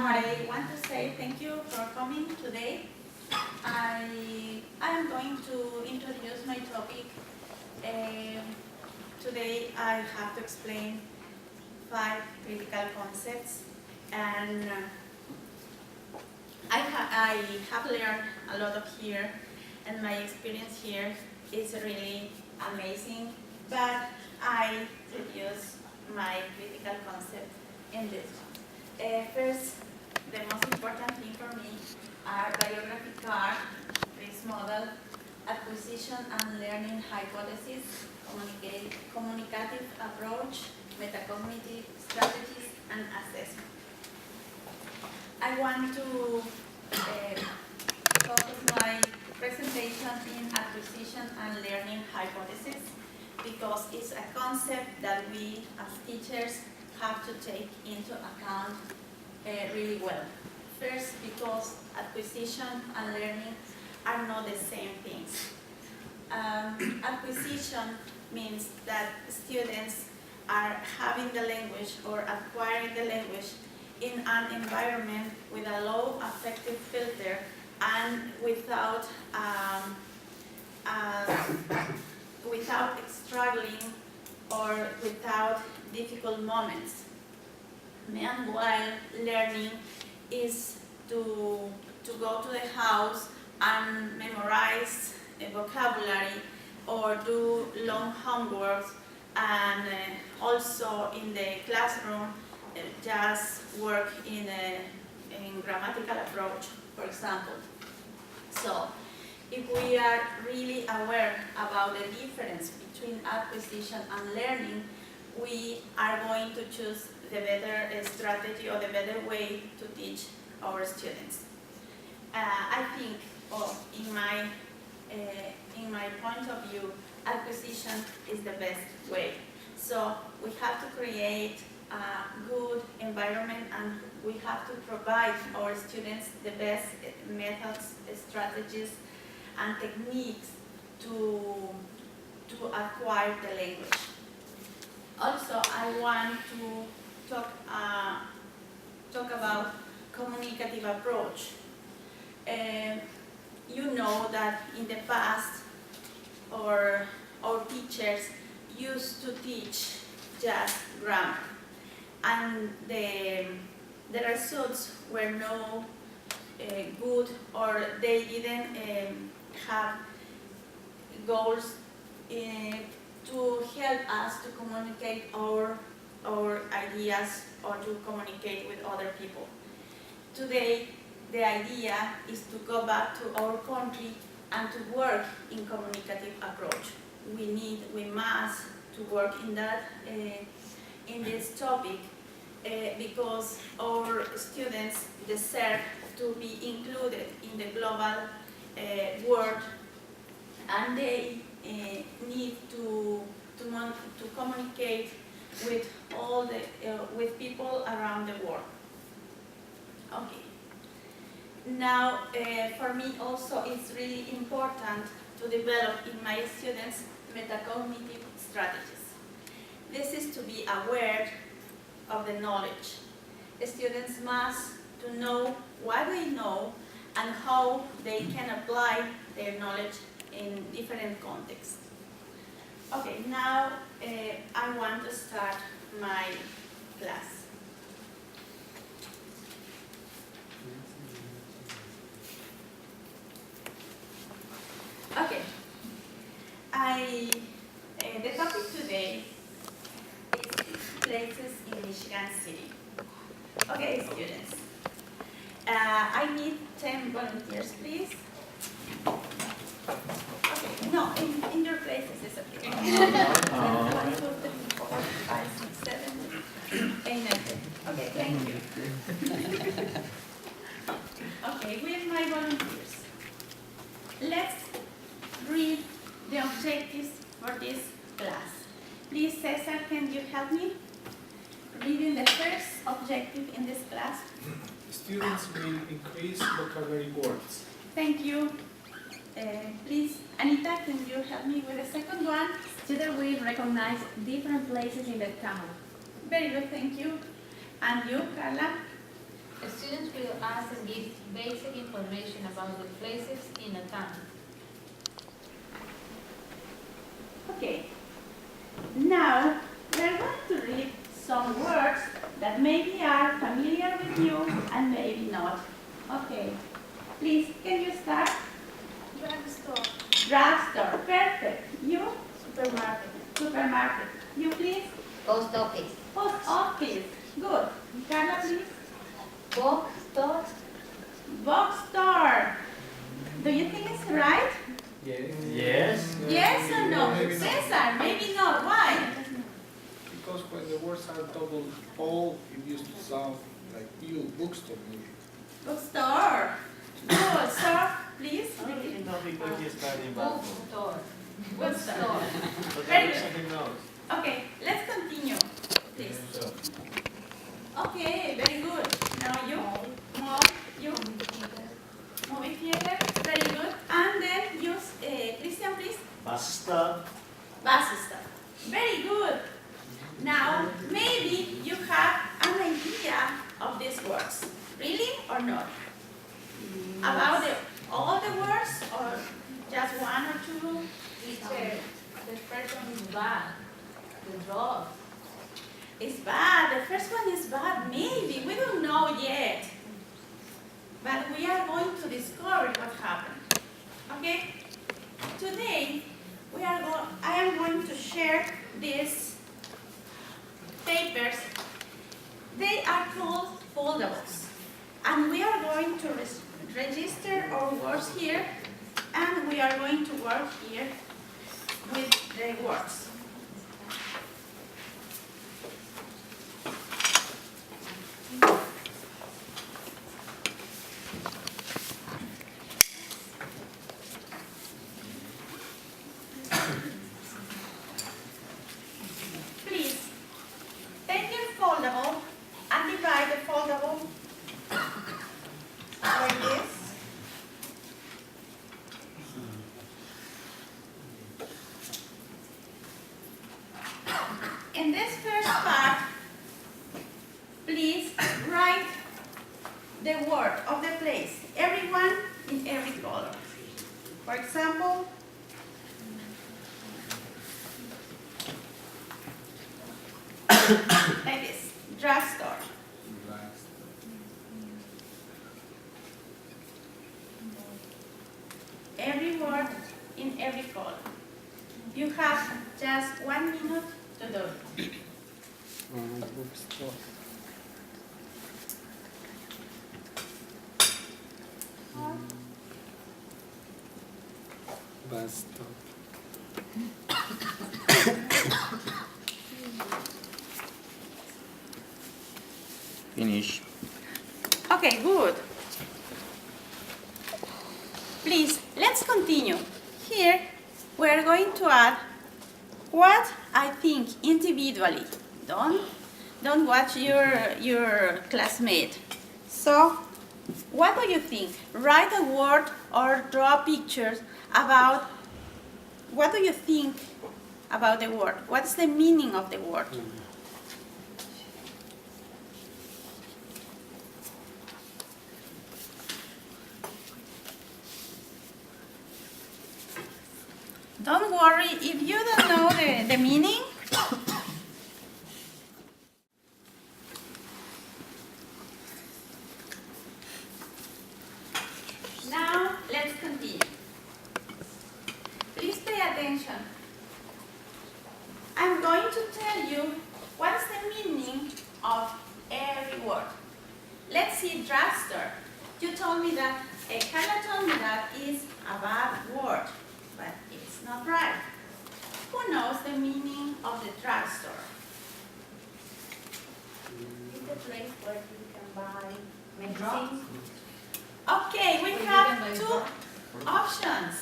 I want to say thank you for coming today. I am going to introduce my topic. Today I have to explain 5 critical concepts, and I have learned a lot of here, and my experience here is really amazing, but I introduce my critical concept in this one. First, the most important thing for me are biography card, risk model, acquisition and learning hypothesis, communicative approach, metacognitive strategies, and assessment. I want to focus my presentation in acquisition and learning hypothesis because it's a concept that we as teachers have to take into account really well. First, because acquisition and learning are not the same things. Acquisition means that students are having the language or acquiring the language in an environment with a low affective filter and without struggling or without difficult moments. Meanwhile, learning is to go to the house and memorize a vocabulary or do long homework, and also in the classroom just work in grammatical approach, for example. So if we are really aware about the difference between acquisition and learning, we are going to choose the better strategy or the better way to teach our students. I think, in my point of view, acquisition is the best way. So we have to create a good environment, and we have to provide our students the best methods, strategies, and techniques to acquire the language. Also, I want to talk about communicative approach. You know that in the past, our teachers used to teach just grammar, and the results were no good, or they didn't have goals to help us to communicate our ideas or to communicate with other people. Today, the idea is to go back to our country and to work in communicative approach. We must to work in that in this topic because our students deserve to be included in the global world, and they need to communicate with all the with people around the world. Okay. Now, for me also, it's really important to develop in my students metacognitive strategies. This is to be aware of the knowledge. The students must to know what they know and how they can apply their knowledge in different contexts. Okay, now I want to start my class. Okay, the topic today is places in Michigan City. Okay, students, I need 10 volunteers, please. Okay, no, in your places is okay. 1, 2, 3, 4, 5, 6, 7, 8, 9, 10. Okay, thank you. Okay, with my volunteers, let's read the objectives for this class. Please, Cesar, can you help me? Reading the first objective in this class. Students will increase vocabulary words. Thank you. Please, Anita, can you help me with the second one? Students will recognize different places in the town. Very good, thank you. And you, Carla? Students will ask and give basic information about the places in a town. Okay. Now, we're going to read some words that maybe are familiar with you and maybe not. Okay. Please, can you start? Drugstore. Drugstore. Perfect. You? Supermarket. Supermarket. You, please? Post office. Post office. Good. Carla, please? Bookstore. Bookstore. Do you think it's right? Yes. Yes or no? Maybe not. Cesar, maybe not. Why? Because when the words are double O, it used to sound like you, bookstore maybe. Bookstore. Good. Sir, please. repeat. No, because he's studying Bible. Bookstore. Bookstore. But Very there is good. something else. Okay, let's continue, please. So, Okay, very good. Now you, more, you, movie theater, very good. And then use, Christian, please. bus stop. Bus stop. Very good. Now, maybe you have an idea of these words. Really or not? About all the words or just one or two? Teacher, the first one is bad. The dog. It's bad. The first one is bad. Maybe. We don't know yet. But we are going to discover what happened. Okay? Today, I am going to share these papers. They are called foldables. And we are going to register our words here. And we are going to work here with the words. Please, take your foldable and divide the foldable like this. In this first part, please write the word of the place, everyone in every color. For example, like this, drugstore. Every word in every color. You have just 1 minute to do it. Bookstore. Bus stop. Finish. Okay, good. Please, let's continue. Here, we are going to add what I think individually. Don't watch your classmate. So, what do you think? Write a word or draw pictures about what do you think about the word? What's the meaning of the word? Don't worry, if you don't know the meaning, now let's continue. Please pay attention. I'm going to tell you what's the meaning of every word. Let's see drugstore. You told me that, Carla told me that is a bad word, but it's not right. Who knows the meaning of the drugstore? It's a place where you can buy medicine. Okay, we Where you have can buy two drugs. options.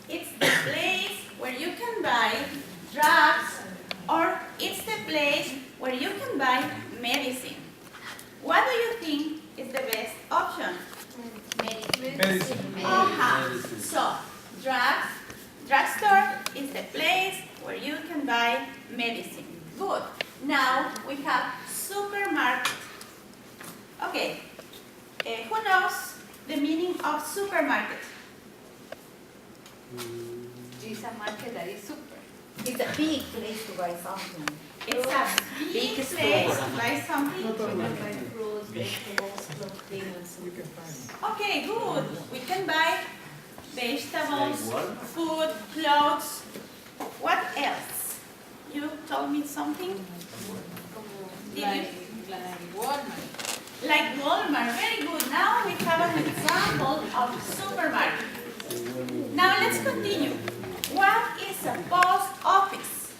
It's the place where you can buy drugs, or it's the place where you can buy medicine. What do you think is the best option? Medicine. So, drugstore is the place where you can buy medicine. Good. Now we have supermarket. Okay. Who knows the meaning of supermarket? It's a market that is super. It's a big place to buy something. It's a big Big place store. to buy something. You can buy fruits, vegetables, clothing, and so forth. Okay, good. We can buy vegetables, Like what? food, clothes. What else? You told me something? Did you? Like Walmart. Like Walmart, very good. Now we have an example of supermarket. Now let's continue. What is a post office?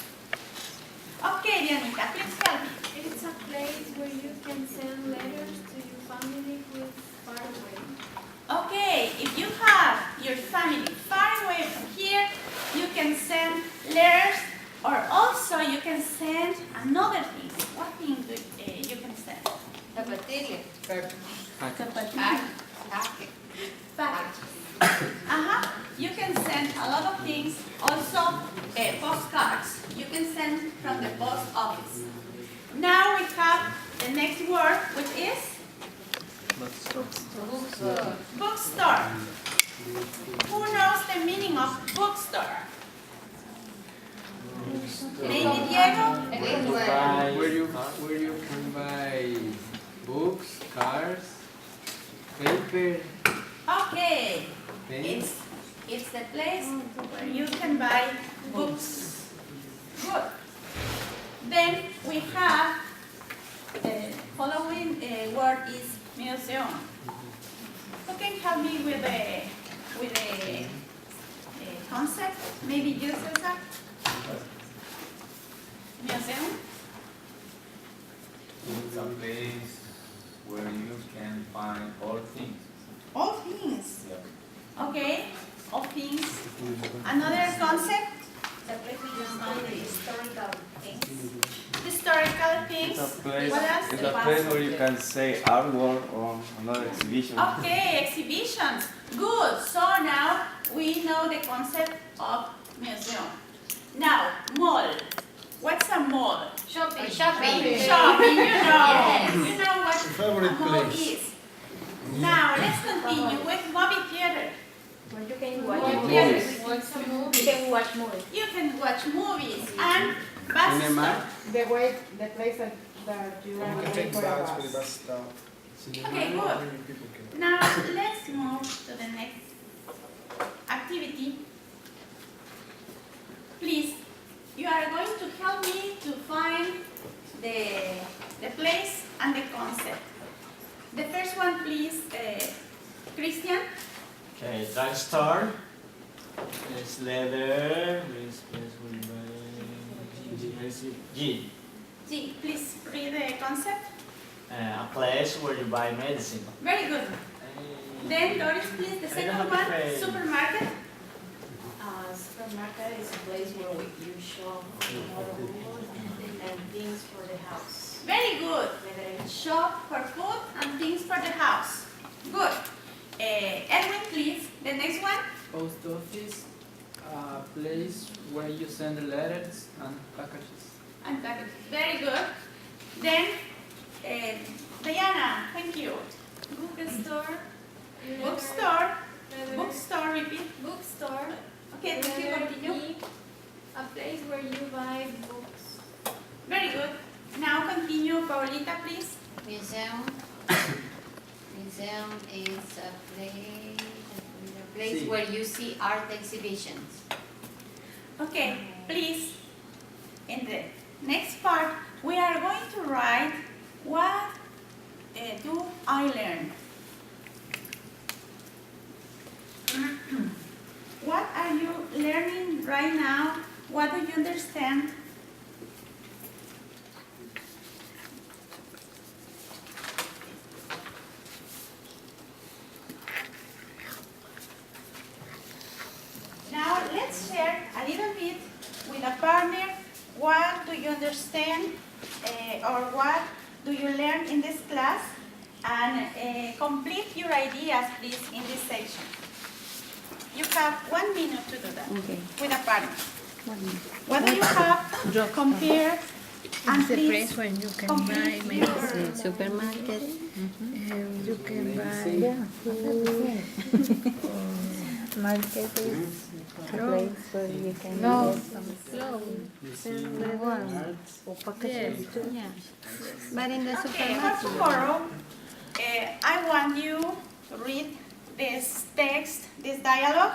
Okay, Dianita, please help me. It's a place where you can send letters to your family who is far away. Okay, if you have your family far away from here, you can send letters, or also you can send another thing. What thing do you can send? Zapatilla. Packages. You can send a lot of things. Also, postcards. You can send from the post office. Now we have the next word, which is Bookstore. bookstore. Who knows the meaning of bookstore? Maybe Diego? Where you can buy books, cars, paper, Okay. pens. It's the place where you can buy books. Good. Then we have the following word is museum. Who can help me with the concept? Maybe you, Cesar? Museum? It's a place where you can find all things. All things. Yeah. Okay. All things. Another concept? The place where you find the historical things. Historical things. It's a place, What else? it's a place where you can say artwork or another exhibition. Okay, exhibitions. Good. So now we know the concept of museum. Now, mall. What's a mall? Shopping. Shopping, you know. Yes. You know what Favorite a mall place. is. Now, let's continue with movie theater. Where you can Movie watch theaters. movies. What's a You movie? can watch movies. You can watch movies and bus Cinema. stop. The place that you You are can waiting take for a bags bus. with the bus stop. Okay, good. Many people can. Now, let's move to the next activity. Please, you are going to help me to find the place and the concept. The first one, please, Christian. Okay, drugstore. It's leather. This place will buy G. G, please read the concept. A place where you buy medicine. Very good. Then, Doris, please, the I don't second have one, to pay. supermarket. Supermarket is a place where you shop for food and things for the house. Very good. Whether it's Shop for food and things for the house. Good. Edwin, please, the next one. Post office, a place where you send letters and packages. And packages. Very good. Then, Diana, thank you. Bookstore. Bookstore. Leather- Bookstore, repeat. Bookstore. Okay, thank you, Leather continue. geek, a place where you buy books. Very good. Now continue, Paulita, please. Museum. Museum is a place Sí. where you see art exhibitions. Okay, please, in the next part, we are going to write what do I learn? What are you learning right now? What do you understand? Now let's share a little bit with a partner. What do you understand or what do you learn in this class? And complete your ideas, please, in this section. You have 1 minute to do that with a partner. What do you have to compare And It's a please place where you can complete buy maybe your- supermarket. You can buy Market is a place where you can No. get some clothes. Yes. Yeah. But in the Okay, for supermarket. tomorrow, I want you to read this text, this dialogue,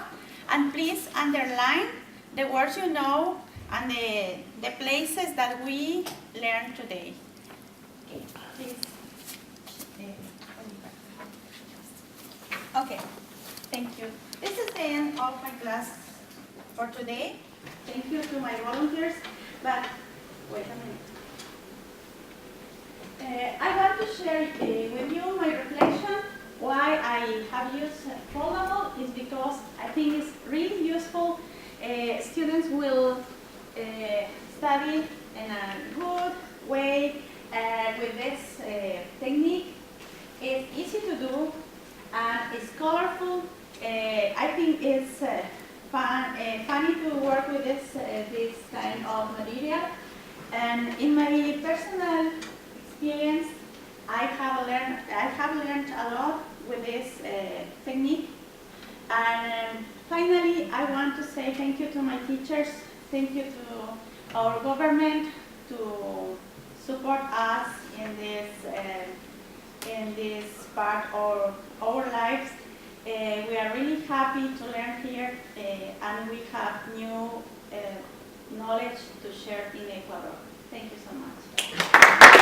and please underline the words you know and the places that we learned today. Okay, please. Okay, thank you. This is the end of my class for today. Thank you to my volunteers, but wait a minute. I want to share with you my reflection. Why I have used foldable is because I think it's really useful. Students will study in a good way with this technique. It's easy to do and it's colorful. I think it's funny to work with this kind of material. And in my personal experience, I have learned a lot with this technique. And finally, I want to say thank you to my teachers, thank you to our government to support us in this part of our lives. We are really happy to learn here, and we have new knowledge to share in Ecuador. Thank you so much.